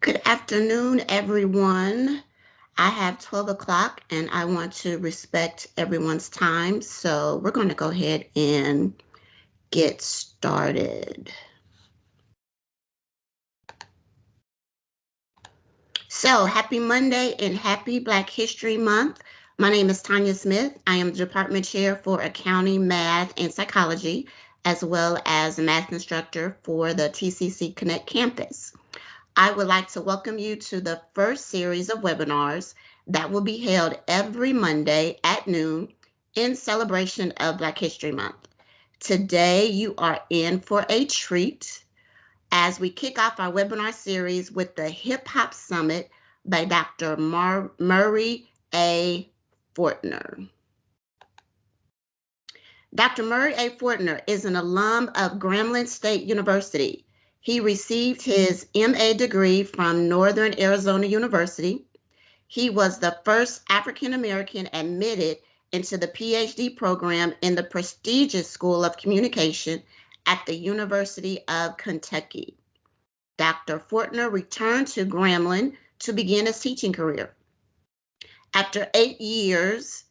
Good afternoon, everyone. I have 12 o'clock and I want to respect everyone's time. So we're going to go ahead and get started. So happy Monday and happy Black History Month. My name is Tanya Smith. I am the Department Chair for Accounting, Math, and Psychology, as well as a math instructor for the TCC Connect campus. I would like to welcome you to the first series of webinars that will be held every Monday at noon in celebration of Black History Month. Today, you are in for a treat as we kick off our webinar series with the Hip Hop Summit by Dr. Murray A. Fortner. Dr. Murray A. Fortner is an alum of Grambling State University. He received his MA degree from Northern Arizona University. He was the first African American admitted into the PhD program in the prestigious School of Communication at the University of Kentucky. Dr. Fortner returned to Grambling to begin his teaching career. After 8 years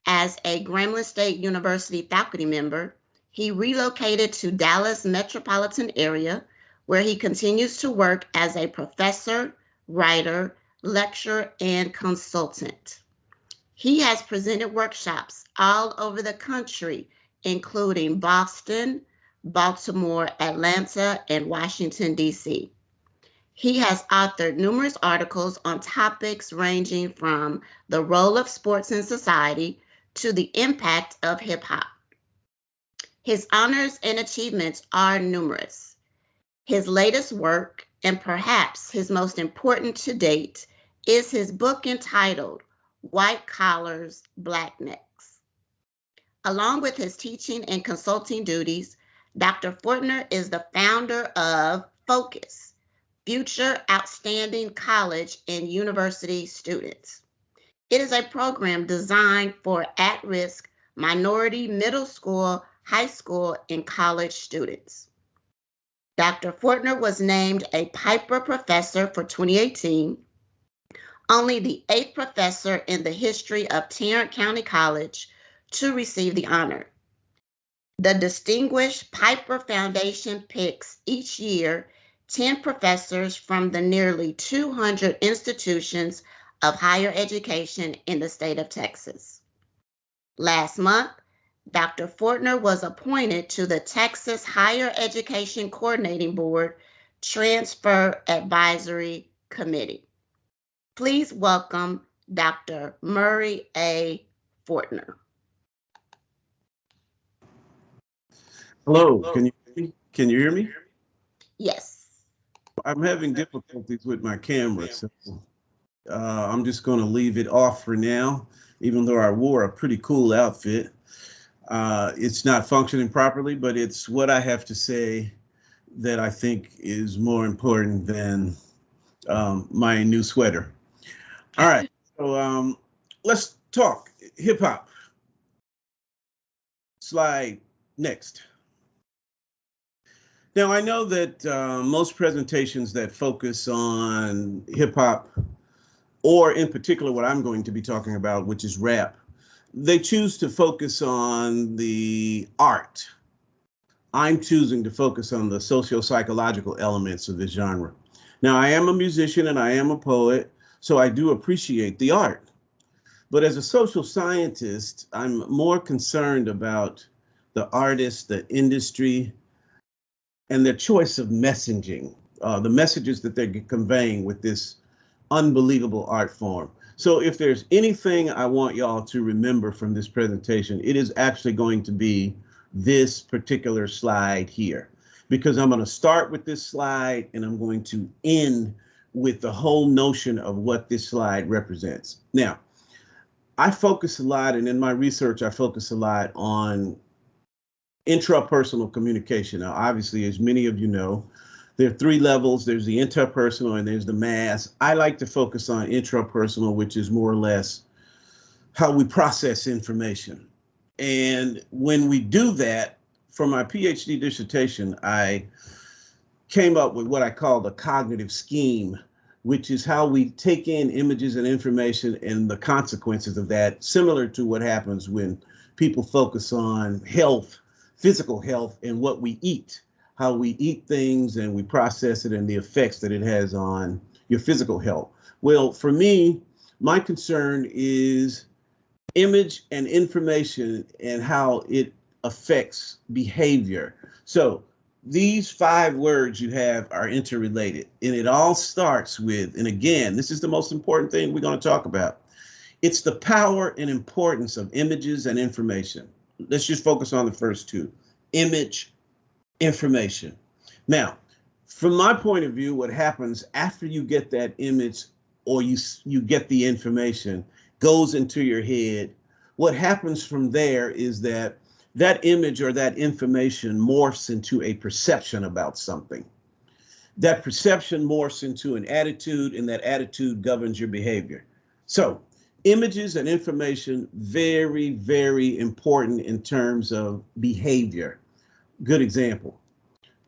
as a Grambling State University faculty member, he relocated to Dallas metropolitan area, where he continues to work as a professor, writer, lecturer, and consultant. He has presented workshops all over the country, including Boston, Baltimore, Atlanta, and Washington, D.C. He has authored numerous articles on topics ranging from the role of sports in society to the impact of hip hop. His honors and achievements are numerous. His latest work, and perhaps his most important to date, is his book entitled White Collars, Black Necks. Along with his teaching and consulting duties, Dr. Fortner is the founder of Focus, Future Outstanding College and University Students. It is a program designed for at-risk minority middle school, high school, and college students. Dr. Fortner was named a Piper Professor for 2018, only the 8th professor in the history of Tarrant County College to receive the honor. The Distinguished Piper Foundation picks each year 10 professors from the nearly 200 institutions of higher education in the state of Texas. Last month, Dr. Fortner was appointed to the Texas Higher Education Coordinating Board Transfer Advisory Committee. Please welcome Dr. Murray A. Fortner. Hello, can you hear me? Yes. I'm having difficulties with my camera, so I'm just going to leave it off for now, even though I wore a pretty cool outfit. It's not functioning properly, but it's what I have to say that I think is more important than my new sweater. All right, so let's talk hip hop. Slide next. Now, I know that most presentations that focus on hip hop, or in particular what I'm going to be talking about, which is rap, they choose to focus on the art. I'm choosing to focus on the socio-psychological elements of this genre. Now, I am a musician and I am a poet, so I do appreciate the art. But as a social scientist, I'm more concerned about the artist, the industry, and their choice of messaging, the messages that they're conveying with this unbelievable art form. So if there's anything I want y'all to remember from this presentation, it is actually going to be this particular slide here, because I'm going to start with this slide and I'm going to end with the whole notion of what this slide represents. Now, I focus a lot, and in my research, I focus a lot on intrapersonal communication. Now, obviously, as many of you know, there are 3 levels. There's the interpersonal and there's the mass. I like to focus on intrapersonal, which is more or less how we process information. And when we do that, for my PhD dissertation, I came up with what I call the cognitive scheme which is how we take in images and information and the consequences of that, similar to what happens when people focus on health, physical health, and what we eat, how we eat things and we process it and the effects that it has on your physical health. Well, for me, my concern is image and information and how it affects behavior. So these 5 words you have are interrelated, and it all starts with, and again, this is the most important thing we're going to talk about. It's the power and importance of images and information. Let's just focus on the first 2, image, information. Now, from my point of view, what happens after you get that image or you get the information goes into your head. What happens from there is that that image or that information morphs into a perception about something. That perception morphs into an attitude, and that attitude governs your behavior. So images and information, very, very important in terms of behavior. Good example.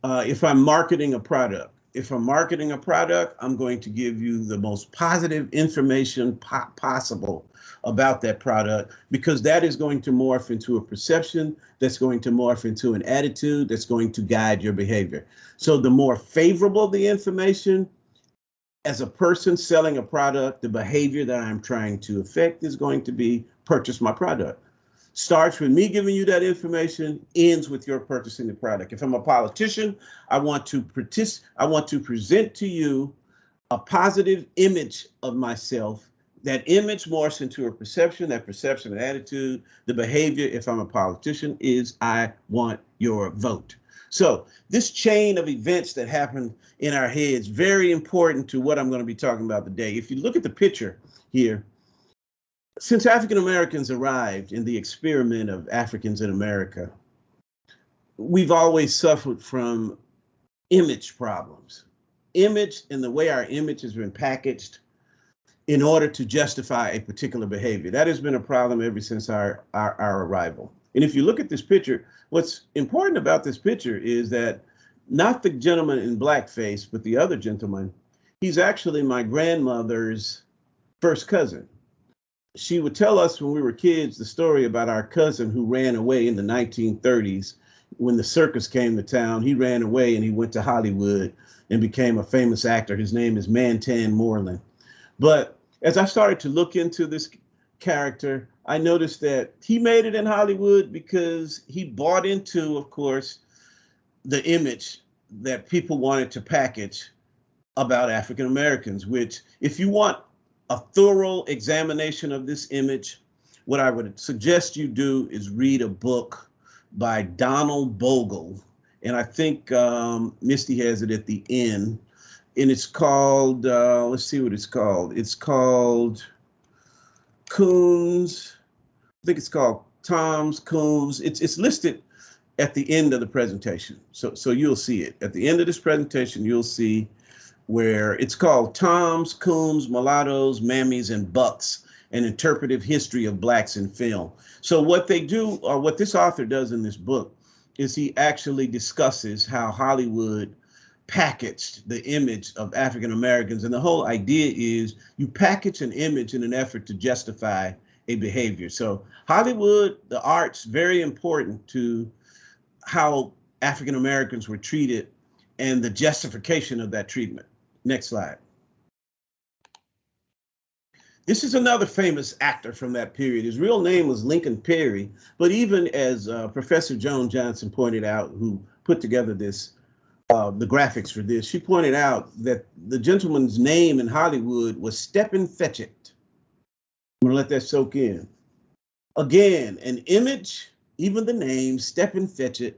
If I'm marketing a product, I'm going to give you the most positive information possible about that product, because that is going to morph into a perception, that's going to morph into an attitude, that's going to guide your behavior. So the more favorable the information, as a person selling a product, the behavior that I'm trying to affect is going to be purchase my product. Starts with me giving you that information, ends with your purchasing the product. If I'm a politician, I want to present to you a positive image of myself. That image morphs into a perception, that perception and attitude. The behavior, if I'm a politician, is I want your vote. So this chain of events that happen in our heads, very important to what I'm going to be talking about today. If you look at the picture here, since African Americans arrived in the experiment of Africans in America, we've always suffered from image problems. Image and the way our image has been packaged in order to justify a particular behavior. That has been a problem ever since our arrival. And if you look at this picture, what's important about this picture is that not the gentleman in blackface, but the other gentleman, he's actually my grandmother's first cousin. She would tell us when we were kids the story about our cousin who ran away in the 1930s when the circus came to town. He ran away and he went to Hollywood and became a famous actor. His name is Mantan Moreland. But as I started to look into this character, I noticed that he made it in Hollywood because he bought into, of course, the image that people wanted to package about African Americans, which, if you want a thorough examination of this image, what I would suggest you do is read a book by Donald Bogle. And I think Misty has it at the end. And it's called, let's see what it's called. It's called Coons. I think it's called Tom's Coons. It's listed at the end of the presentation. So you'll see it. At the end of this presentation, you'll see where it's called Toms, Coons, Mulattoes, Mammies, and Bucks, an interpretive history of blacks in film. So what they do, or what this author does in this book, is he actually discusses how Hollywood packaged the image of African Americans. And the whole idea is you package an image in an effort to justify a behavior. So Hollywood, the arts, very important to how African Americans were treated and the justification of that treatment. Next slide. This is another famous actor from that period. His real name was Lincoln Perry, but even as Professor Joan Johnson pointed out, who put together this, the graphics for this, she pointed out that the gentleman's name in Hollywood was Stephen Fetchit. I'm gonna let that soak in. Again, an image, even the name, Stephen Fetchit,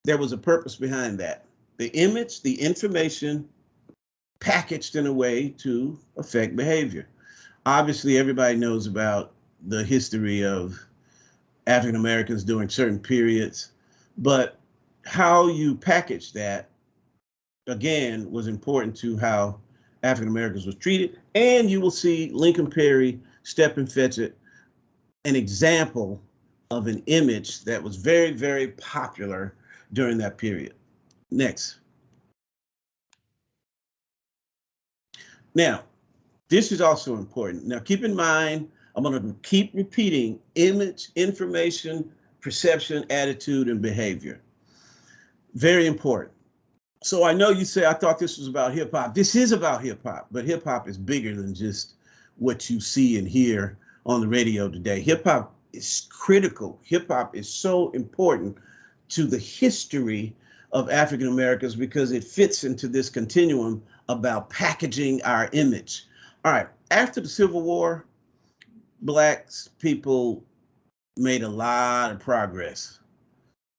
there was a purpose behind that. The image, the information, packaged in a way to affect behavior. Obviously, everybody knows about the history of African Americans during certain periods, but how you package that, again, was important to how African Americans was treated. And you will see Lincoln Perry, Stephen Fetchit, an example of an image that was very, very popular during that period. Next. Now, this is also important. Now, keep in mind, I'm going to keep repeating image, information, perception, attitude, and behavior. Very important. So I know you say, I thought this was about hip hop. This is about hip hop, but hip hop is bigger than just what you see and hear on the radio today. Hip hop is critical. Hip hop is so important to the history of African Americans because it fits into this continuum about packaging our image. All right, after the Civil War, Black people made a lot of progress.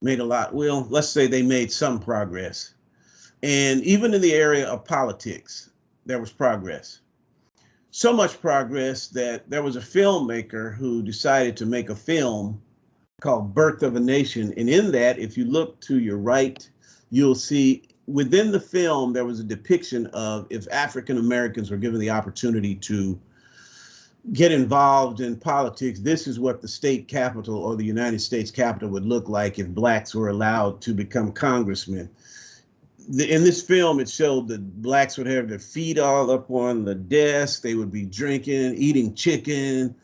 Well, let's say they made some progress. And even in the area of politics, there was progress. So much progress that there was a filmmaker who decided to make a film called Birth of a Nation. And in that, if you look to your right, you'll see within the film, there was a depiction of if African Americans were given the opportunity to get involved in politics, this is what the state capitol or the United States Capitol would look like if Blacks were allowed to become congressmen. In this film, it showed that Blacks would have their feet all up on the desk. They would be drinking, eating chicken.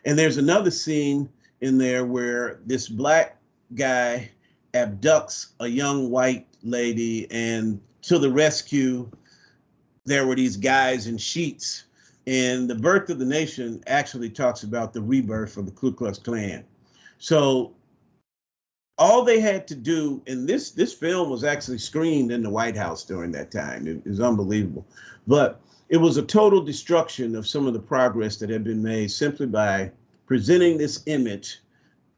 And there's another scene in there where this Black guy abducts a young white lady, and to the rescue, there were these guys in sheets. And the Birth of the Nation actually talks about the rebirth of the Ku Klux Klan. So all they had to do, and this film was actually screened in the White House during that time. It was unbelievable. But it was a total destruction of some of the progress that had been made simply by presenting this image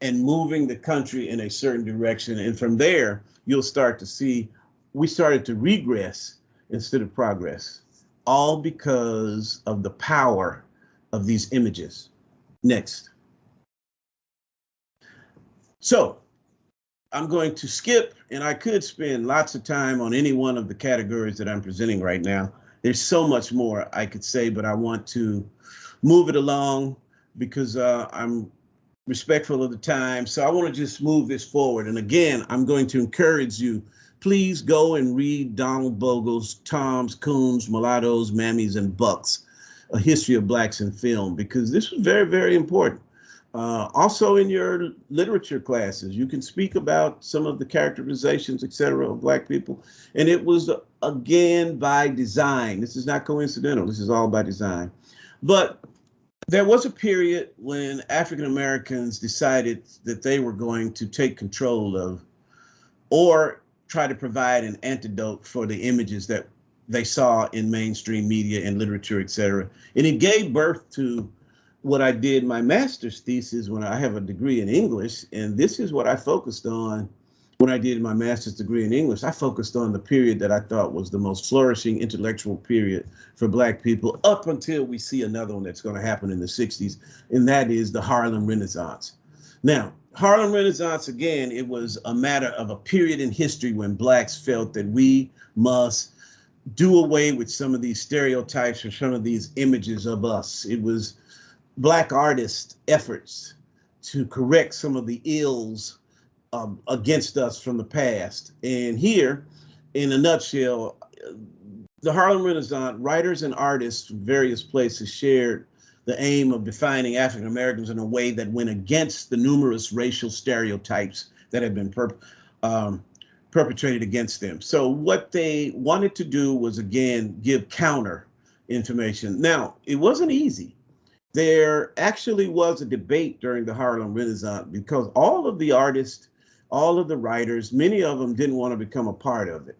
and moving the country in a certain direction. And from there, you'll start to see we started to regress instead of progress, all because of the power of these images. Next. So I'm going to skip, and I could spend lots of time on any one of the categories that I'm presenting right now. There's so much more I could say, but I want to move it along because I'm respectful of the time. So I want to just move this forward. And again, I'm going to encourage you, please go and read Donald Bogle's Toms, Coons, Mulattoes, Mammies, and Bucks, A History of Blacks in Film, because this was very, very important. Also in your literature classes, you can speak about some of the characterizations, et cetera, of Black people. And it was, again, by design. This is not coincidental. This is all by design. But there was a period when African Americans decided that they were going to take control of or try to provide an antidote for the images that they saw in mainstream media and literature, et cetera. And it gave birth to what I did my master's thesis when I have a degree in English. And this is what I focused on when I did my master's degree in English. I focused on the period that I thought was the most flourishing intellectual period for Black people up until we see another one that's going to happen in the 60s, and that is the Harlem Renaissance. Now, Harlem Renaissance, again, it was a matter of a period in history when Blacks felt that we must do away with some of these stereotypes or some of these images of us. It was Black artists' efforts to correct some of the ills against us from the past. And here, in a nutshell, the Harlem Renaissance, writers and artists from various places shared the aim of defining African Americans in a way that went against the numerous racial stereotypes that had been perpetrated against them. So what they wanted to do was, again, give counter information. Now, it wasn't easy. There actually was a debate during the Harlem Renaissance because all of the artists, all of the writers, many of them didn't want to become a part of it.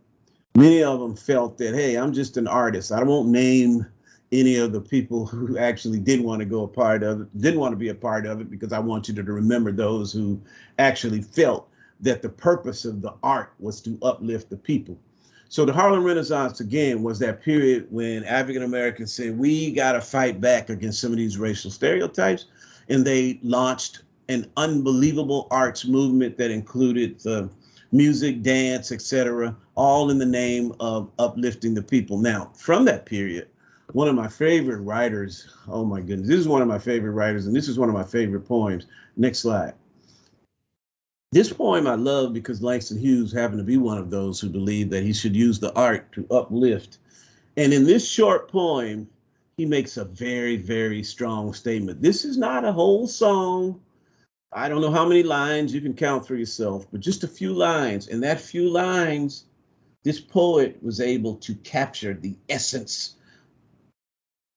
Many of them felt that, hey, I'm just an artist. I won't name any of the people who actually didn't want to go a part of it, didn't want to be a part of it, because I want you to remember those who actually felt that the purpose of the art was to uplift the people. So the Harlem Renaissance, again, was that period when African Americans said, we got to fight back against some of these racial stereotypes. And they launched an unbelievable arts movement that included the music, dance, etc., all in the name of uplifting the people. Now, from that period, one of my favorite writers, oh my goodness, this is one of my favorite writers, and this is one of my favorite poems. Next slide. This poem I love because Langston Hughes happened to be one of those who believed that he should use the art to uplift. And in this short poem, he makes a very, very strong statement. This is not a whole song. I don't know how many lines, you can count for yourself, but just a few lines. And that few lines, this poet was able to capture the essence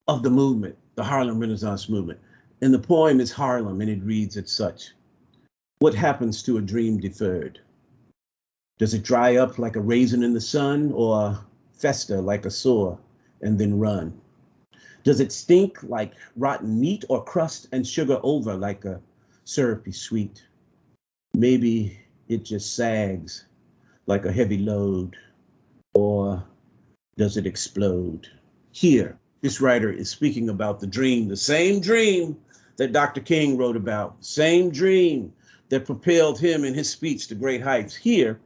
of the movement, the Harlem Renaissance movement. And the poem is Harlem, and it reads as such. What happens to a dream deferred? Does it dry up like a raisin in the sun, or fester like a sore and then run? Does it stink like rotten meat, or crust and sugar over like a syrupy sweet? Maybe it just sags like a heavy load, or does it explode? Here, this writer is speaking about the dream, the same dream that Dr. King wrote about, same dream that propelled him in his speech to great heights. Here,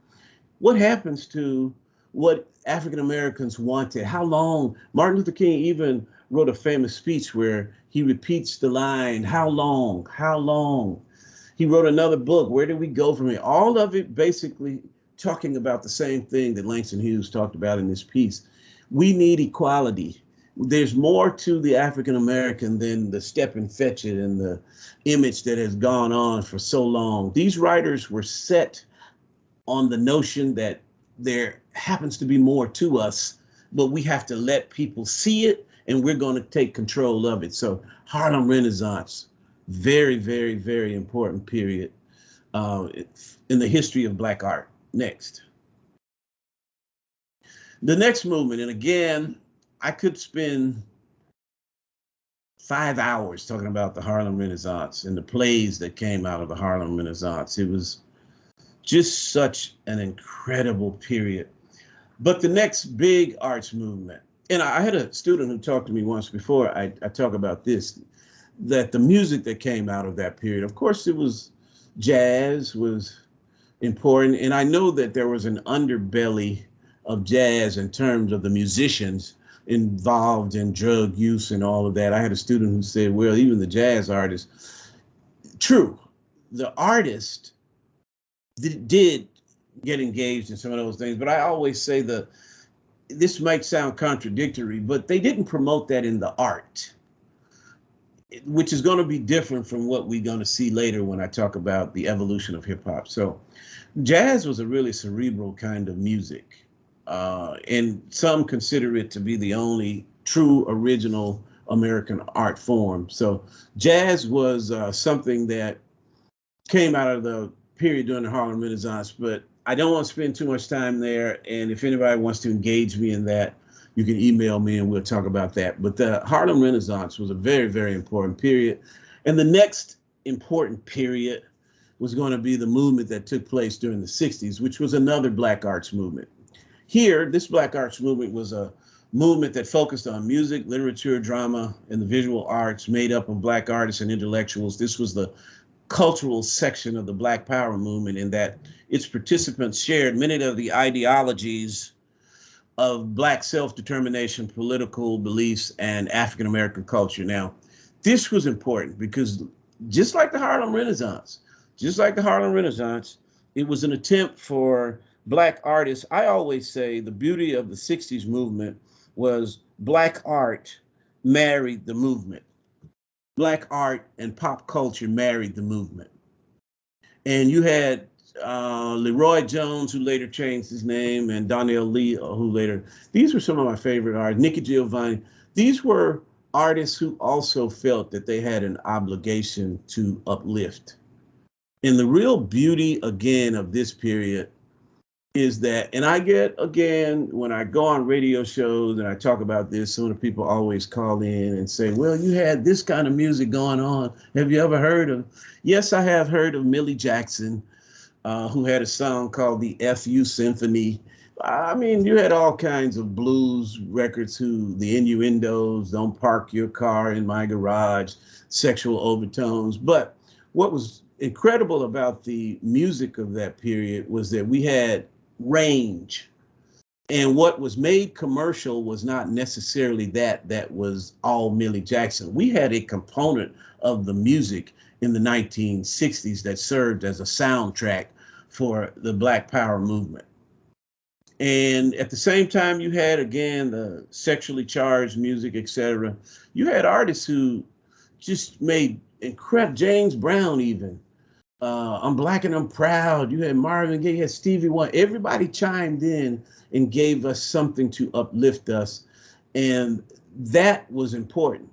what happens to what African Americans wanted? How long? Martin Luther King even wrote a famous speech where he repeats the line, how long, how long? He wrote another book, Where Do We Go From Here? All of it basically talking about the same thing that Langston Hughes talked about in this piece. We need equality. There's more to the African American than the step and fetch it and the image that has gone on for so long. These writers were set on the notion that there happens to be more to us, but we have to let people see it, and we're going to take control of it. So Harlem Renaissance, very, very, very important period in the history of Black art. Next. The next movement, and again, I could spend 5 hours talking about the Harlem Renaissance and the plays that came out of the Harlem Renaissance. It was just such an incredible period. But the next big arts movement, and I had a student who talked to me once before I talk about this, that the music that came out of that period, of course, it was jazz was important. And I know that there was an underbelly of jazz in terms of the musicians involved in drug use and all of that. I had a student who said, well, even the jazz artists, true, the artist did get engaged in some of those things, but I always say this might sound contradictory, but they didn't promote that in the art, which is going to be different from what we're going to see later when I talk about the evolution of hip hop. So jazz was a really cerebral kind of music, and some consider it to be the only true original American art form. So jazz was something that came out of the period during the Harlem Renaissance, but I don't want to spend too much time there. And if anybody wants to engage me in that, you can email me and we'll talk about that. But the Harlem Renaissance was a very, very important period. And the next important period was going to be the movement that took place during the 60s, which was another Black arts movement. Here, this Black arts movement was a movement that focused on music, literature, drama, and the visual arts, made up of Black artists and intellectuals. This was the cultural section of the Black Power movement, in that its participants shared many of the ideologies of Black self-determination, political beliefs, and African American culture. Now, this was important because just like the Harlem Renaissance, it was an attempt for Black artists. I always say the beauty of the 60s movement was Black art married the movement. Black art and pop culture married the movement. And you had Leroy Jones, who later changed his name, and Donnell Lee, who later, these were some of my favorite artists, Nikki Giovanni. These were artists who also felt that they had an obligation to uplift. And the real beauty, again, of this period is that, and I get, again, when I go on radio shows and I talk about this, some of the people always call in and say, well, you had this kind of music going on. Have you ever heard of? Yes, I have heard of Millie Jackson, who had a song called the FU Symphony. I mean, you had all kinds of blues records, the innuendos, don't park your car in my garage, sexual overtones. But what was incredible about the music of that period was that we had range. And what was made commercial was not necessarily that was all Millie Jackson. We had a component of the music in the 1960s that served as a soundtrack for the Black Power movement. And at the same time, you had, again, the sexually charged music, etc. You had artists who just made incredible, James Brown even, I'm Black and I'm Proud. You had Marvin Gaye, you had Stevie Wonder. Everybody chimed in and gave us something to uplift us. And that was important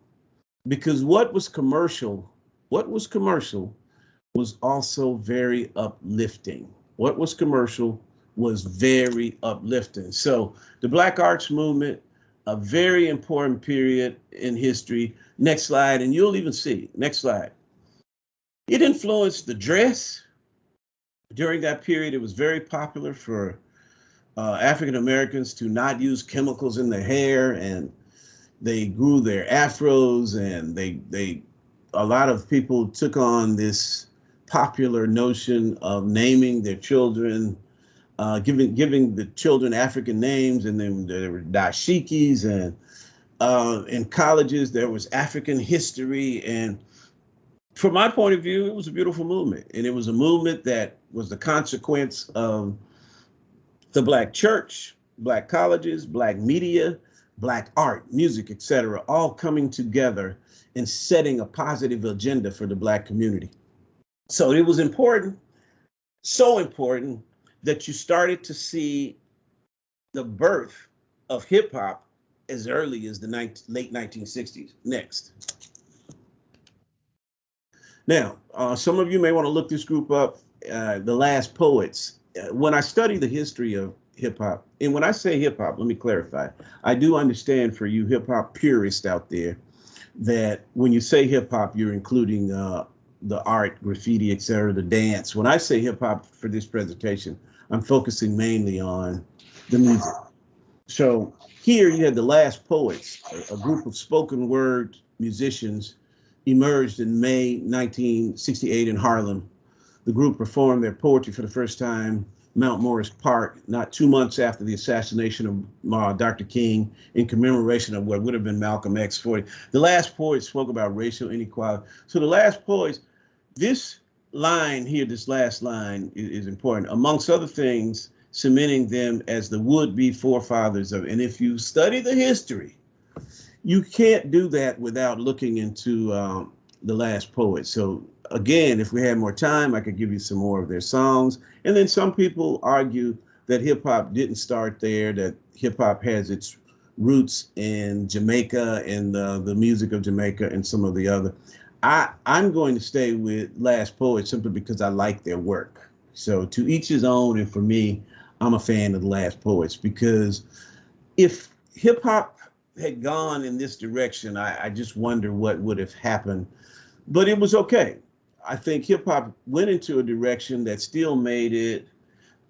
because what was commercial was also very uplifting. What was commercial was very uplifting. So the Black Arts Movement, a very important period in history. Next slide, and you'll even see, next slide. It influenced the dress. During that period, it was very popular for African Americans to not use chemicals in their hair, and they grew their afros, and a lot of people took on this popular notion of naming their children, giving the children African names, and then there were dashikis, and in colleges there was African history. And from my point of view, it was a beautiful movement, and it was a movement that was the consequence of the Black church, Black colleges, Black media, Black art, music, etc., all coming together and setting a positive agenda for the Black community. So it was important, so important, that you started to see the birth of hip hop as early as the late 1960s. Next. Now, some of you may want to look this group up, The Last Poets. When I study the history of hip hop, and when I say hip hop, let me clarify, I do understand for you hip hop purists out there that when you say hip hop, you're including the art, graffiti, etc., the dance. When I say hip hop for this presentation, I'm focusing mainly on the music. So here you had The Last Poets, a group of spoken word musicians emerged in May 1968 in Harlem. The group performed their poetry for the first time Mount Morris Park, not 2 months after the assassination of Dr. King, in commemoration of what would have been Malcolm X 40. The Last Poets spoke about racial inequality. So the Last Poets, this line here, this last line is important, amongst other things, cementing them as the would-be forefathers of, and if you study the history, you can't do that without looking into the Last Poets. So again, if we had more time, I could give you some more of their songs. And then some people argue that hip hop didn't start there, that hip hop has its roots in Jamaica and the music of Jamaica and some of the other. I'm going to stay with Last Poets simply because I like their work. So to each his own, and for me, I'm a fan of the Last Poets because if hip hop had gone in this direction, I just wonder what would have happened. But it was okay. I think hip hop went into a direction that still made it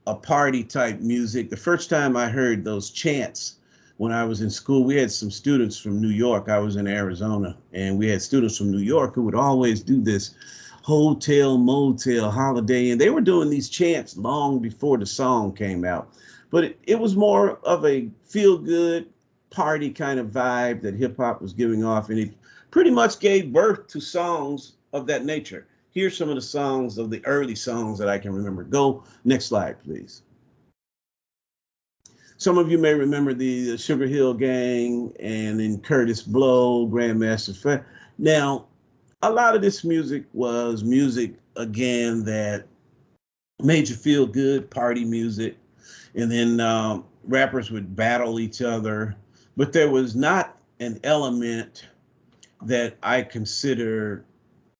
a party type music. The first time I heard those chants when I was in school, we had some students from New York. I was in Arizona, and we had students from New York who would always do this hotel, motel, holiday, and they were doing these chants long before the song came out. But it was more of a feel good party kind of vibe that hip hop was giving off, and it pretty much gave birth to songs of that nature. Here's some of the songs of the early songs that I can remember. Go next slide, please. Some of you may remember the Sugar Hill Gang and then Curtis Blow, Grandmaster Flash. Now, a lot of this music was music, again, that made you feel good, party music. And then rappers would battle each other. But there was not an element that I consider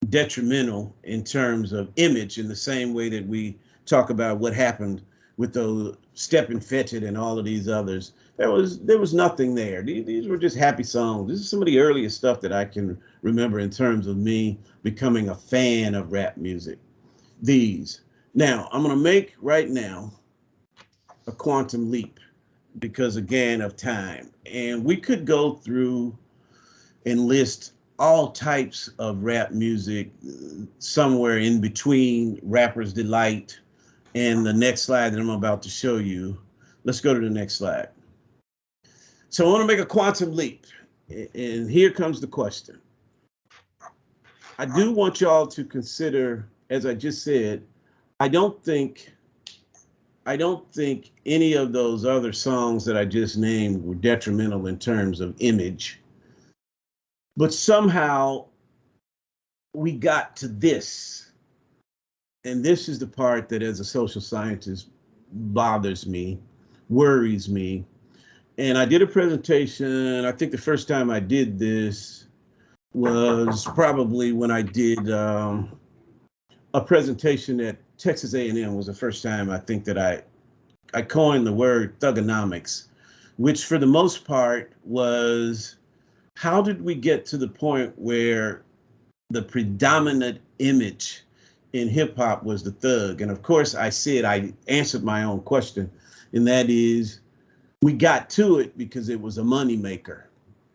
detrimental in terms of image, in the same way that we talk about what happened with the Steppin' Fetchit and all of these others. There was nothing there. These were just happy songs. This is some of the earliest stuff that I can remember in terms of me becoming a fan of rap music. These. Now, I'm going to make right now a quantum leap because, again, of time. And we could go through and list all types of rap music somewhere in between Rapper's Delight and the next slide that I'm about to show you. Let's go to the next slide. So I want to make a quantum leap. And here comes the question. I do want y'all to consider, as I just said, I don't think I don't think any of those other songs that I just named were detrimental in terms of image. But somehow we got to this. And this is the part that, as a social scientist, bothers me, worries me. And I did a presentation. I think the first time I did this was probably when I did a presentation at Texas A&M. Was the first time I think that I coined the word thugonomics, which for the most part was, how did we get to the point where the predominant image in hip hop was the thug? And of course, I answered my own question, and that is, we got to it because it was a moneymaker.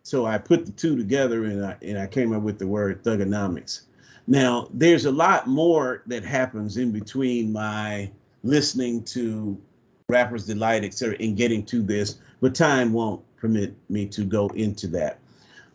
So I put the two together, and I came up with the word thugonomics. Now, there's a lot more that happens in between my listening to Rapper's Delight, etc., and getting to this, but time won't permit me to go into that.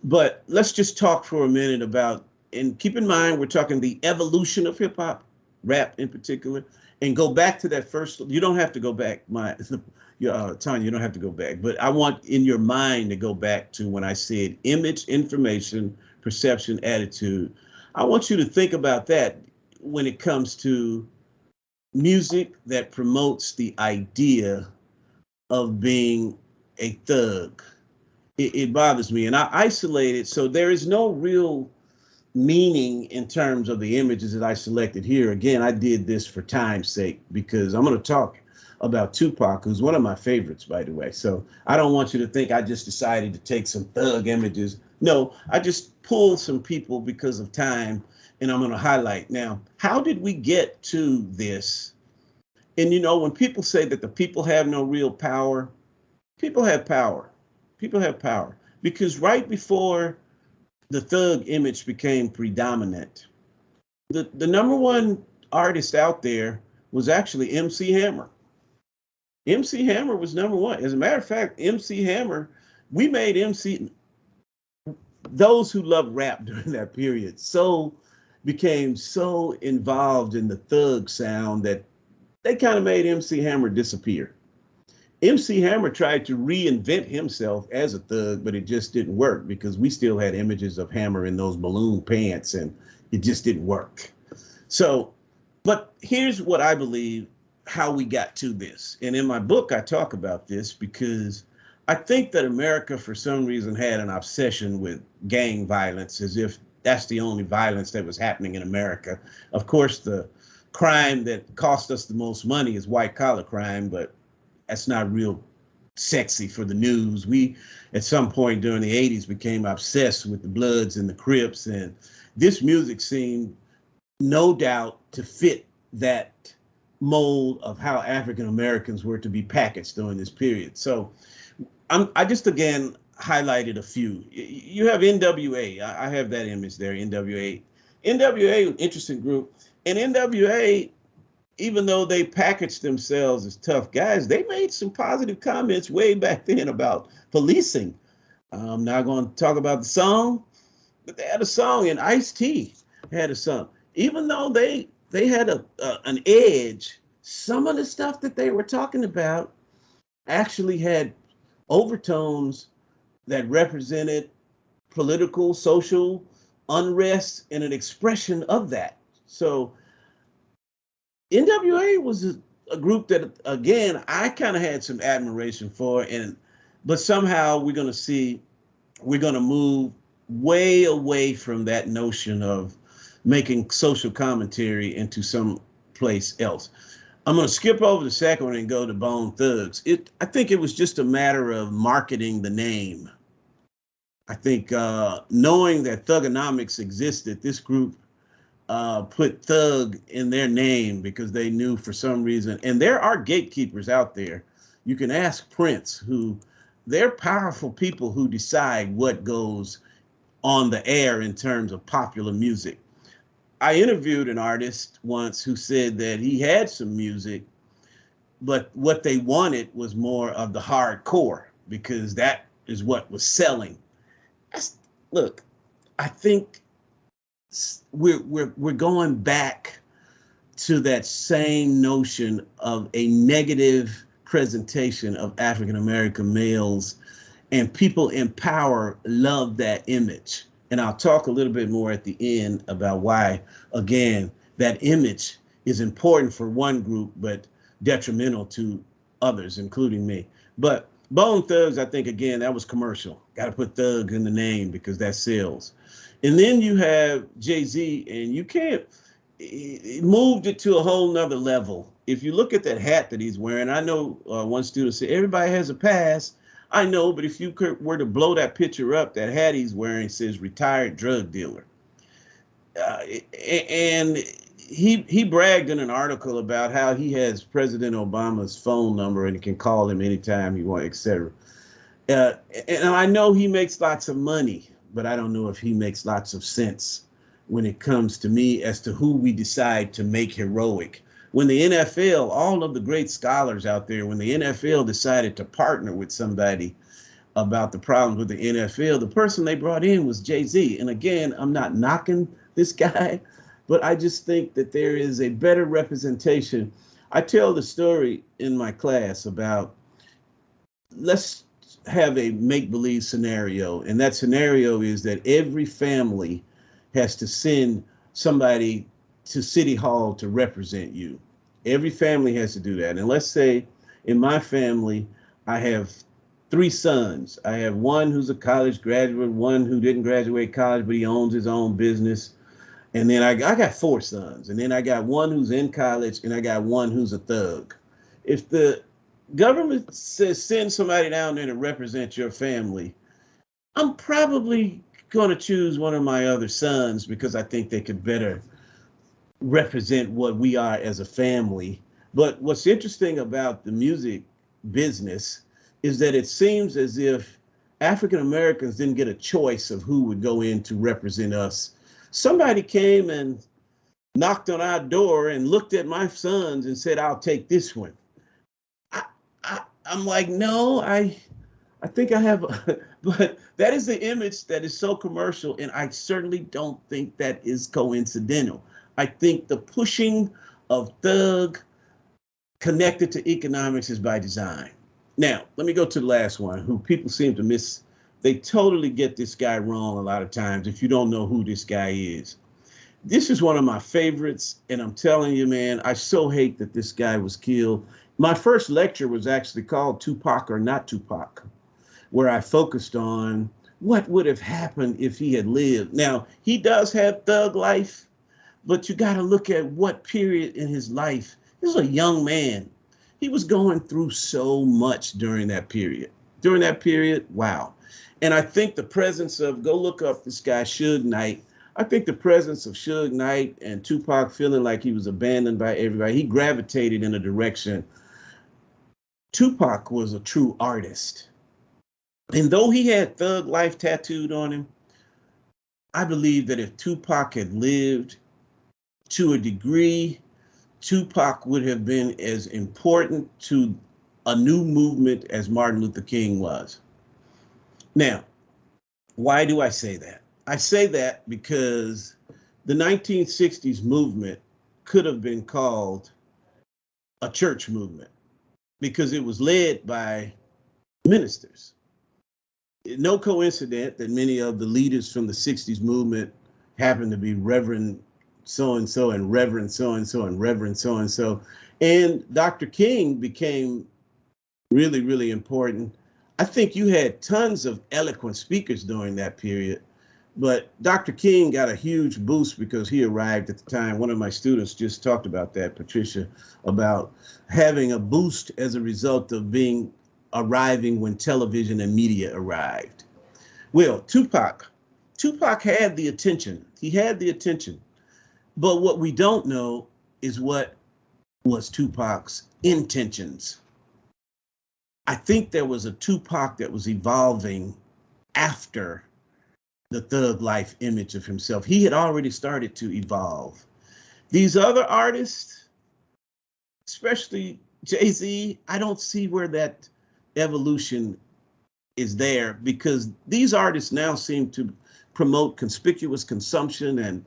But let's just talk for a minute about, and keep in mind, we're talking the evolution of hip hop, rap in particular, and go back to that first. You don't have to go back, Tanya, you don't have to go back, but I want in your mind to go back to when I said image, information, perception, attitude. I want you to think about that when it comes to music that promotes the idea of being a thug. It bothers me, and I isolate it, so there is no real meaning in terms of the images that I selected here. Again, I did this for time's sake because I'm going to talk about Tupac, who's one of my favorites, by the way. So I don't want you to think I just decided to take some thug images. No, I just pulled some people because of time, and I'm going to highlight. Now, how did we get to this? And when people say that the people have no real power, people have power. People have power because right before the thug image became predominant, the number one artist out there was actually MC Hammer. MC Hammer was number one. As a matter of fact, MC Hammer, we made MC, those who loved rap during that period, became so involved in the thug sound that they kind of made MC Hammer disappear. MC Hammer tried to reinvent himself as a thug, but it just didn't work because we still had images of Hammer in those balloon pants, and it just didn't work. So, but here's what I believe how we got to this. And in my book, I talk about this because I think that America, for some reason, had an obsession with gang violence, as if that's the only violence that was happening in America. Of course, the crime that cost us the most money is white collar crime, but that's not real sexy for the news. We, at some point during the 80s, became obsessed with the Bloods and the Crips, and this music seemed, no doubt, to fit that mold of how African Americans were to be packaged during this period. So I just, again, highlighted a few. You have NWA. I have that image there, NWA. NWA, an interesting group. And NWA, even though they packaged themselves as tough guys, they made some positive comments way back then about policing. I'm not going to talk about the song, but they had a song, and Ice-T had a song. Even though they had an edge, some of the stuff that they were talking about actually had overtones that represented political, social unrest and an expression of that. So NWA was a group that, again, I kind of had some admiration for, but somehow we're going to move way away from that notion of making social commentary into some place else. I'm going to skip over the second one and go to Bone Thugs. I think it was just a matter of marketing the name. I think knowing that Thugonomics existed, this group put thug in their name because they knew for some reason, and there are gatekeepers out there. You can ask Prince, who they're powerful people who decide what goes on the air in terms of popular music. I interviewed an artist once who said that he had some music, but what they wanted was more of the hardcore because that is what was selling. Look, I think we're going back to that same notion of a negative presentation of African American males, and people in power love that image. And I'll talk a little bit more at the end about why, again, that image is important for one group, but detrimental to others, including me. But Bone Thugs, I think, again, that was commercial. Got to put thug in the name because that sells. And then you have Jay-Z, and you can't, it moved it to a whole nother level. If you look at that hat that he's wearing, I know one student said, everybody has a past. I know, but if you were to blow that picture up, that hat he's wearing says retired drug dealer. And he bragged in an article about how he has President Obama's phone number and he can call him anytime he wants, etc. And I know he makes lots of money, but I don't know if he makes lots of sense when it comes to me as to who we decide to make heroic. When the NFL, all of the great scholars out there, when the NFL decided to partner with somebody about the problems with the NFL, the person they brought in was Jay-Z. And again, I'm not knocking this guy, but I just think that there is a better representation. I tell the story in my class about, let's have a make-believe scenario. And that scenario is that every family has to send somebody to City Hall to represent you. Every family has to do that. And let's say in my family, I have 3 sons. I have one who's a college graduate, one who didn't graduate college, but he owns his own business. And then I got 4 sons. And then I got one who's in college, and I got one who's a thug. If the government says send somebody down there to represent your family, I'm probably going to choose one of my other sons because I think they could better represent what we are as a family. But what's interesting about the music business is that it seems as if African Americans didn't get a choice of who would go in to represent us. Somebody came and knocked on our door and looked at my sons and said, I'll take this one. I'm like, no, I think I have, but that is the image that is so commercial, and I certainly don't think that is coincidental. I think the pushing of thug connected to economics is by design. Now, let me go to the last one, who people seem to miss. They totally get this guy wrong a lot of times if you don't know who this guy is. This is one of my favorites, and I'm telling you, man, I so hate that this guy was killed. My first lecture was actually called Tupac or Not Tupac, where I focused on what would have happened if he had lived. Now, he does have thug life, but you got to look at what period in his life. This was a young man. He was going through so much during that period. During that period, wow. And I think the presence of, go look up this guy, Suge Knight. I think the presence of Suge Knight and Tupac feeling like he was abandoned by everybody, he gravitated in a direction. Tupac was a true artist. And though he had thug life tattooed on him, I believe that if Tupac had lived to a degree, Tupac would have been as important to a new movement as Martin Luther King was. Now, why do I say that? I say that because the 1960s movement could have been called a church movement because it was led by ministers. No coincidence that many of the leaders from the 60s movement happened to be Reverend so-and-so and Reverend so-and-so and Reverend so-and-so. And Dr. King became really, really important. I think you had tons of eloquent speakers during that period, but Dr. King got a huge boost because he arrived at the time. One of my students just talked about that, Patricia, about having a boost as a result of arriving when television and media arrived. Well, Tupac had the attention. He had the attention. But what we don't know is what was Tupac's intentions. I think there was a Tupac that was evolving after the thug life image of himself. He had already started to evolve. These other artists, especially Jay-Z, I don't see where that evolution is there because these artists now seem to promote conspicuous consumption and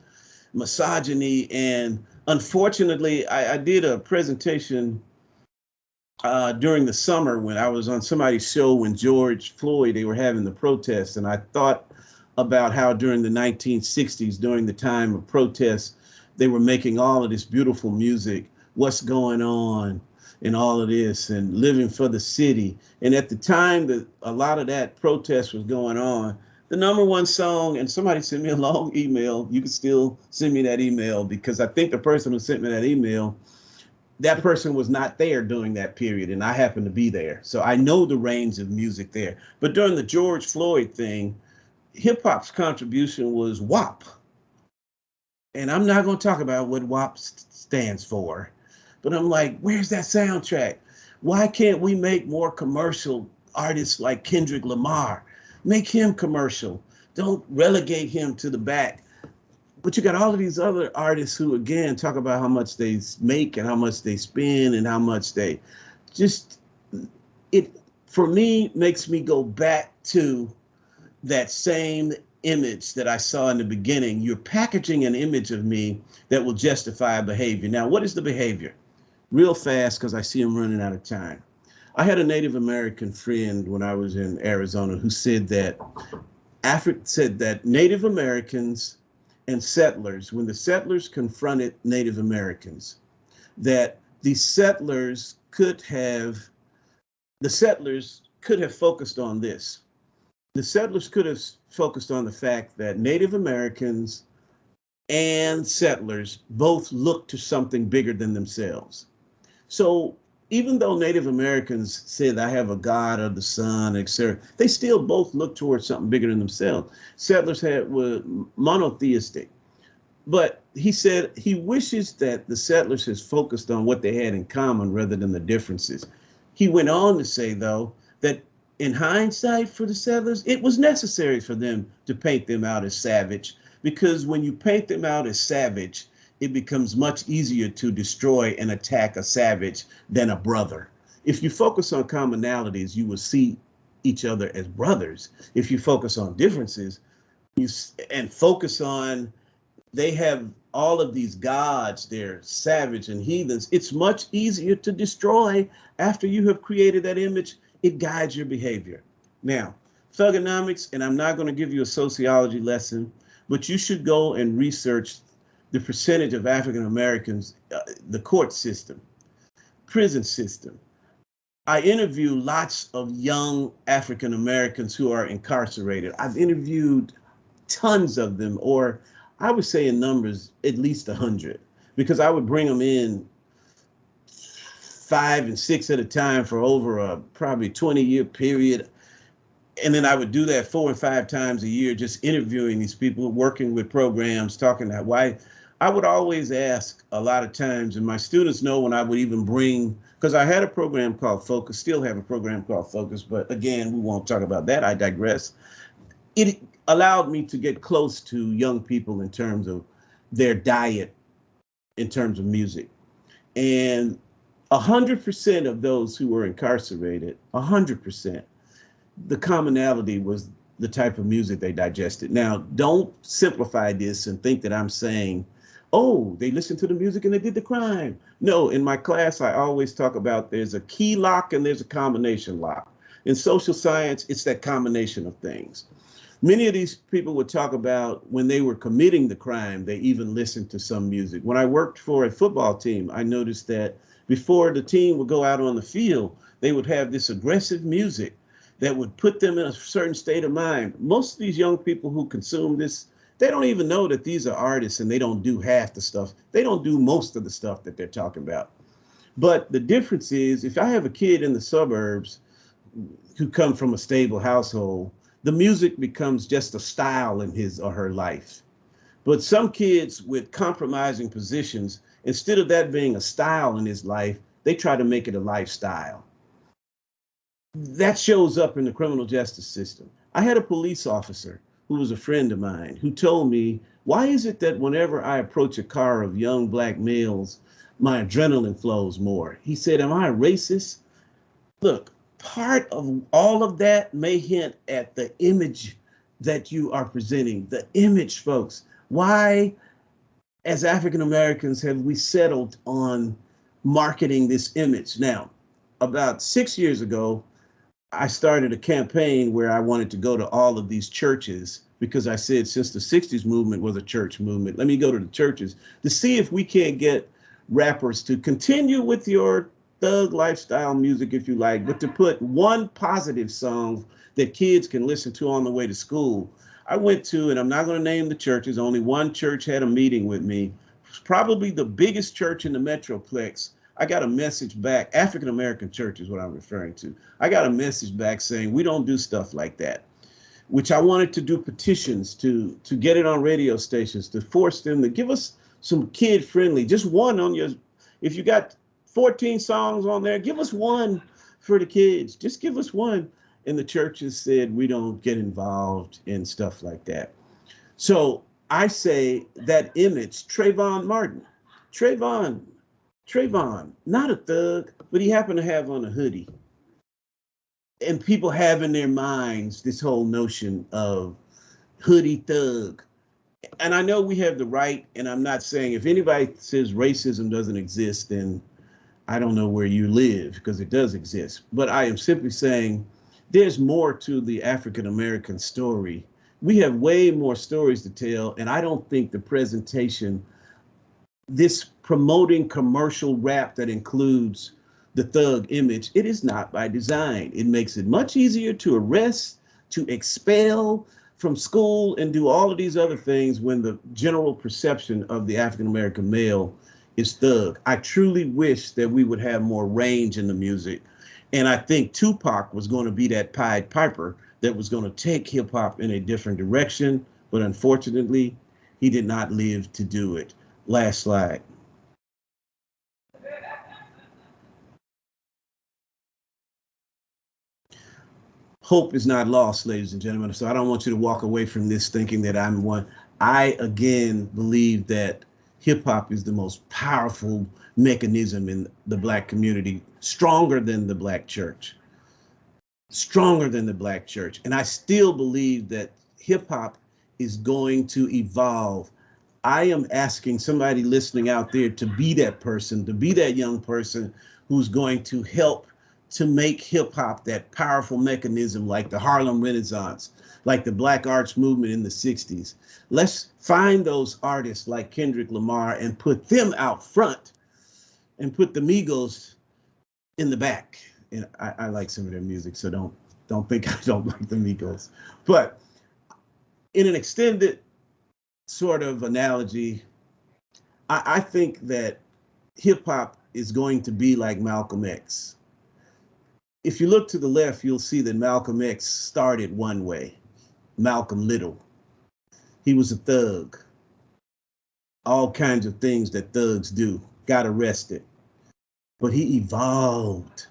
misogyny. And unfortunately, I did a presentation during the summer when I was on somebody's show when George Floyd, they were having the protests. And I thought about how during the 1960s, during the time of protests, they were making all of this beautiful music, what's going on, and all of this, and living for the city. And at the time that a lot of that protest was going on, the number one song, and somebody sent me a long email. You can still send me that email because I think the person who sent me that email, that person was not there during that period, and I happened to be there. So I know the range of music there. But during the George Floyd thing, hip hop's contribution was WAP. And I'm not going to talk about what WAP stands for, but I'm like, where's that soundtrack? Why can't we make more commercial artists like Kendrick Lamar? Make him commercial. Don't relegate him to the back. But you got all of these other artists who, again, talk about how much they make and how much they spend and how much they just, it, for me, makes me go back to that same image that I saw in the beginning. You're packaging an image of me that will justify behavior. Now, what is the behavior? Real fast, because I see I'm running out of time. I had a Native American friend when I was in Arizona who said that Native Americans and settlers, when the settlers confronted Native Americans, that the settlers could have focused on this. The settlers could have focused on the fact that Native Americans and settlers both looked to something bigger than themselves. So even though Native Americans said, I have a God of the sun, etc., they still both look towards something bigger than themselves. Settlers were monotheistic. But he said he wishes that the settlers has focused on what they had in common rather than the differences. He went on to say, though, that in hindsight for the settlers, it was necessary for them to paint them out as savage, because when you paint them out as savage, it becomes much easier to destroy and attack a savage than a brother. If you focus on commonalities, you will see each other as brothers. If you focus on differences and focus on they have all of these gods, they're savage and heathens, it's much easier to destroy after you have created that image. It guides your behavior. Now, thugonomics, and I'm not going to give you a sociology lesson, but you should go and research the percentage of African Americans, the court system, prison system. I interview lots of young African Americans who are incarcerated. I've interviewed tons of them, or I would say in numbers, at least 100, because I would bring them in 5 and 6 at a time for over a probably 20-year period. And then I would do that 4 and 5 times a year, just interviewing these people, working with programs, talking about why. I would always ask a lot of times, and my students know when I would even bring, because I had a program called Focus, still have a program called Focus, but again, we won't talk about that. I digress. It allowed me to get close to young people in terms of their diet, in terms of music. And 100% of those who were incarcerated, 100%, the commonality was the type of music they digested. Now, don't simplify this and think that I'm saying, oh, they listened to the music and they did the crime. No, in my class, I always talk about there's a key lock and there's a combination lock. In social science, it's that combination of things. Many of these people would talk about when they were committing the crime, they even listened to some music. When I worked for a football team, I noticed that before the team would go out on the field, they would have this aggressive music that would put them in a certain state of mind. Most of these young people who consume this, they don't even know that these are artists and they don't do half the stuff. They don't do most of the stuff that they're talking about. But the difference is, if I have a kid in the suburbs who come from a stable household, the music becomes just a style in his or her life. But some kids with compromising positions, instead of that being a style in his life, they try to make it a lifestyle. That shows up in the criminal justice system. I had a police officer who was a friend of mine who told me, why is it that whenever I approach a car of young black males, my adrenaline flows more? He said, am I a racist? Look, part of all of that may hint at the image that you are presenting, the image, folks. Why as African Americans have we settled on marketing this image. Now, about 6 years ago, I started a campaign where I wanted to go to all of these churches because I said, since the 60s movement was a church movement, let me go to the churches to see if we can't get rappers to continue with your thug lifestyle music, if you like, but to put one positive song that kids can listen to on the way to school. I went to, and I'm not going to name the churches, only one church had a meeting with me. It's probably the biggest church in the Metroplex. I got a message back, African American church is what I'm referring to. I got a message back saying, we don't do stuff like that, which I wanted to do petitions to get it on radio stations, to force them to give us some kid friendly, just one on your, if you got 14 songs on there, give us one for the kids, just give us one. And the churches said, we don't get involved in stuff like that. So I say that image, Trayvon Martin, Trayvon, not a thug, but he happened to have on a hoodie. And people have in their minds this whole notion of hoodie thug. And I know we have the right, and I'm not saying if anybody says racism doesn't exist, then I don't know where you live, because it does exist. But I am simply saying there's more to the African American story. We have way more stories to tell, and I don't think the presentation, this promoting commercial rap that includes the thug image, it is not by design. It makes it much easier to arrest, to expel from school, and do all of these other things when the general perception of the African American male is thug. I truly wish that we would have more range in the music. And I think Tupac was going to be that Pied Piper that was going to take hip hop in a different direction. But unfortunately, he did not live to do it. Last slide. Hope is not lost, ladies and gentlemen. So I don't want you to walk away from this thinking that I'm one. I, again, believe that hip hop is the most powerful mechanism in the Black community, stronger than the Black church, stronger than the Black church. And I still believe that hip hop is going to evolve. I am asking somebody listening out there to be that person, to be that young person who's going to help to make hip hop that powerful mechanism, like the Harlem Renaissance, like the Black arts movement in the 60s. Let's find those artists like Kendrick Lamar and put them out front and put the Migos in the back. And I like some of their music, so don't think I don't like the Migos. But in an extended sort of analogy, I think that hip hop is going to be like Malcolm X. If you look to the left, you'll see that Malcolm X started one way, Malcolm Little. He was a thug. All kinds of things that thugs do, got arrested. But he evolved.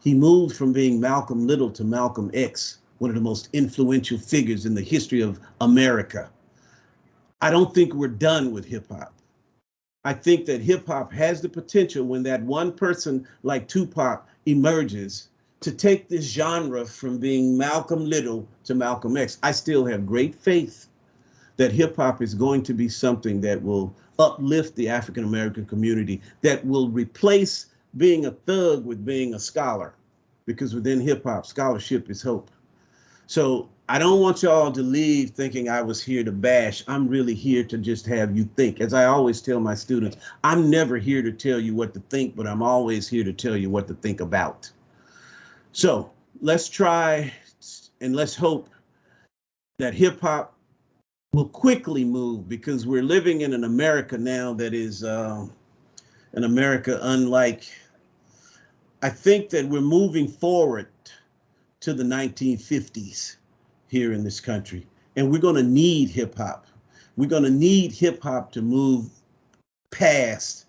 He moved from being Malcolm Little to Malcolm X, one of the most influential figures in the history of America. I don't think we're done with hip hop. I think that hip hop has the potential, when that one person like Tupac emerges, to take this genre from being Malcolm Little to Malcolm X. I still have great faith that hip hop is going to be something that will uplift the African American community, that will replace being a thug with being a scholar, because within hip hop, scholarship is hope. So I don't want y'all to leave thinking I was here to bash. I'm really here to just have you think. As I always tell my students, I'm never here to tell you what to think, but I'm always here to tell you what to think about. So let's try and let's hope that hip hop will quickly move, because we're living in an America now that is an America unlike, I think that we're moving forward to the 1950s here in this country. And we're going to need hip hop. We're going to need hip hop to move past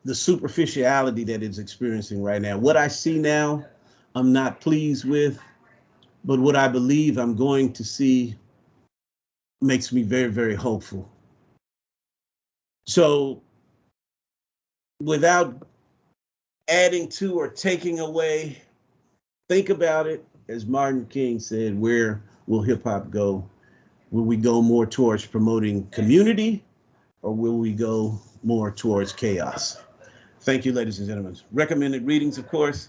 the superficiality that it's experiencing right now. What I see now, I'm not pleased with, but what I believe I'm going to see makes me very, very hopeful. So without adding to or taking away, think about it. As Martin King said, where will hip hop go? Will we go more towards promoting community, or or will we go more towards chaos? Thank you, ladies and gentlemen. Recommended readings, of course,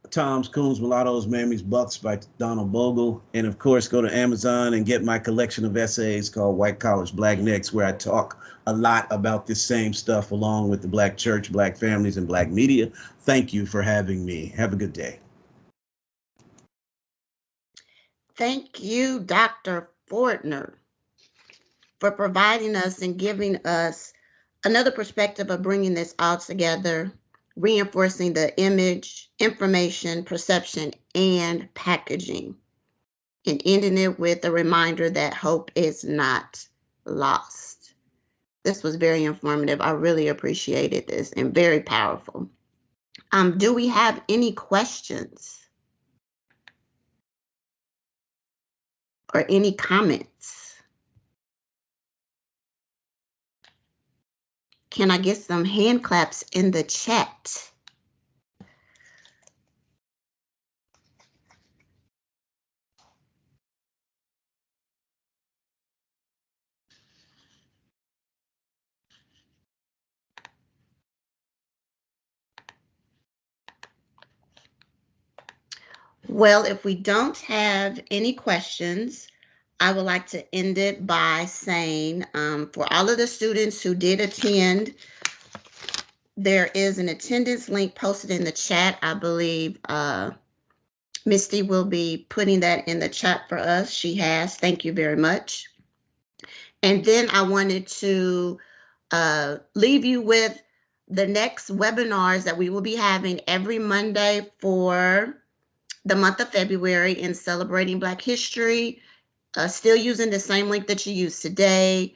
Tom's, Coons, Mulattoes, Mammies, Bucks by Donald Bogle. And of course, go to Amazon and get my collection of essays called White Collars, Black Necks, where I talk a lot about this same stuff along with the Black church, Black families, and Black media. Thank you for having me. Have a good day. Thank you, Dr. Fortner, for providing us and giving us another perspective of bringing this all together, reinforcing the image, information, perception, and packaging, and ending it with a reminder that hope is not lost. This was very informative. I really appreciated this and very powerful. Do we have any questions or any comments? Can I get some hand claps in the chat? Well, if we don't have any questions, I would like to end it by saying for all of the students who did attend, there is an attendance link posted in the chat. I believe Misty will be putting that in the chat for us. She has. Thank you very much. And then I wanted to leave you with the next webinars that we will be having every Monday for the month of February in celebrating Black history. Still using the same link that you used today.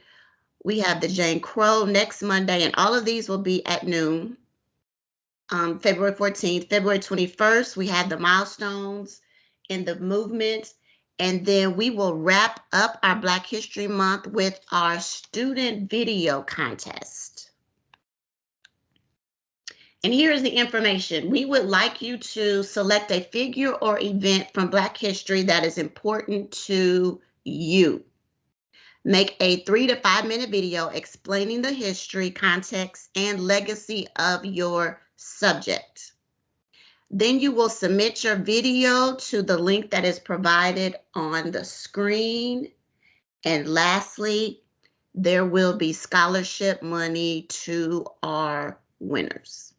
We have the Jane Crow next Monday, and all of these will be at noon. February 14th, February 21st, we have the milestones in the movement. And then we will wrap up our Black History Month with our student video contest. And here's the information. We would like you to select a figure or event from Black history that is important to you. Make a 3 to 5 minute video explaining the history, context, and legacy of your subject. Then you will submit your video to the link that is provided on the screen. And lastly, there will be scholarship money to our winners.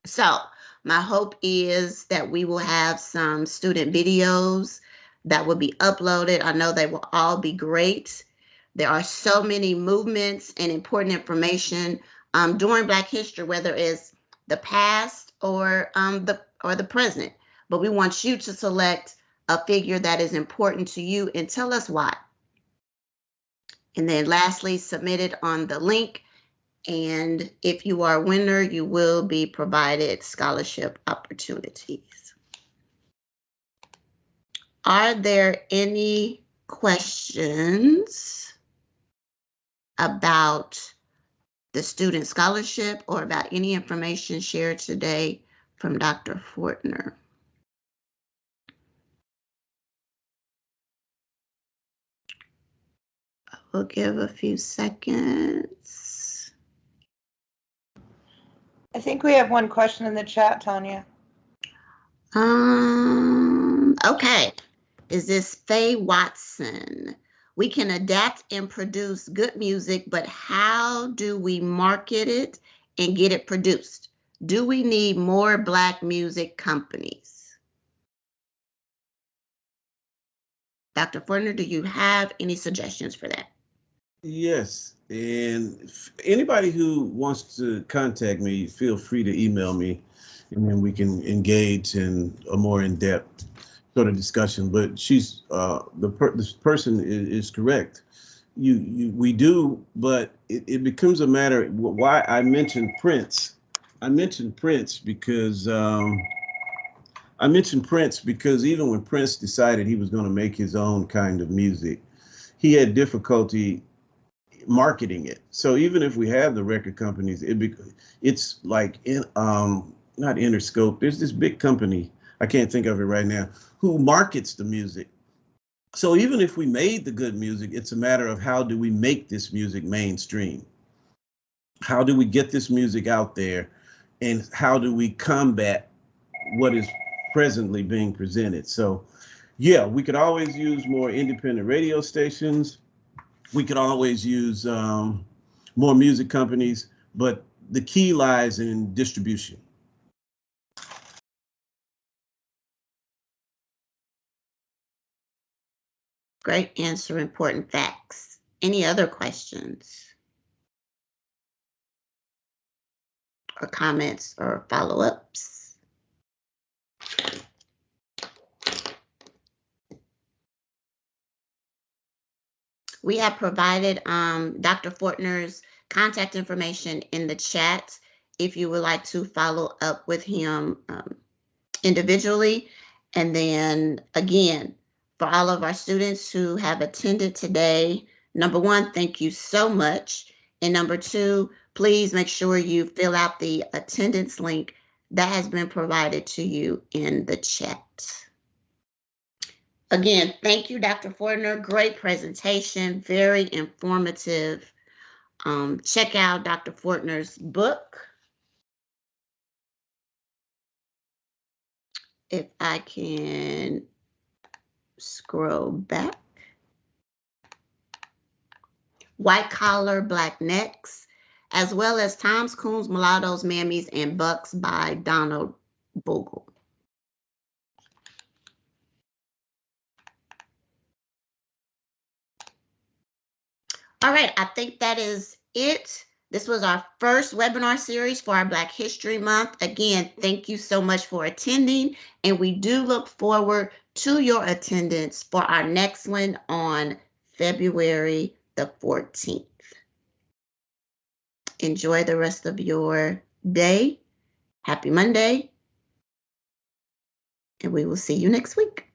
So my hope is that we will have some student videos that will be uploaded. I know they will all be great. There are so many movements and important information during Black history, whether it's the past or the present. But we want you to select a figure that is important to you and tell us why. And then lastly, submit it on the link. And if you are a winner, you will be provided scholarship opportunities. Are there any questions about the student scholarship or about any information shared today from Dr. Fortner? We'll give a few seconds. I think we have one question in the chat, Tanya. Okay. Is this Faye Watson? We can adapt and produce good music, but how do we market it and get it produced? Do we need more Black music companies? Dr. Fortner, do you have any suggestions for that? Yes, and anybody who wants to contact me, feel free to email me, and then we can engage in a more in-depth sort of discussion. But she's this person is correct. We do, but it becomes a matter. Why I mentioned Prince. I mentioned Prince because even when Prince decided he was going to make his own kind of music, he had difficulty marketing it. So even if we have the record companies, it's like not Interscope. There's this big company, I can't think of it right now, who markets the music. So even if we made the good music, it's a matter of how do we make this music mainstream? How do we get this music out there? And how do we combat what is presently being presented? So yeah, we could always use more independent radio stations. We could always use more music companies, but the key lies in distribution. Great answer, important facts. Any other questions or comments or follow-ups? We have provided Dr. Fortner's contact information in the chat if you would like to follow up with him individually. And then again, for all of our students who have attended today, number one, thank you so much. And number two, please make sure you fill out the attendance link that has been provided to you in the chat. Again, thank you, Dr. Fortner. Great presentation, very informative. Check out Dr. Fortner's book. If I can scroll back. White Collar Black Necks, as well as Toms, Coons, Mulattoes, Mammies, and Bucks by Donald Bogle. All right, I think that is it. This was our first webinar series for our Black History Month. Again, thank you so much for attending, and we do look forward to your attendance for our next one on February the 14th. Enjoy the rest of your day. Happy Monday, and we will see you next week.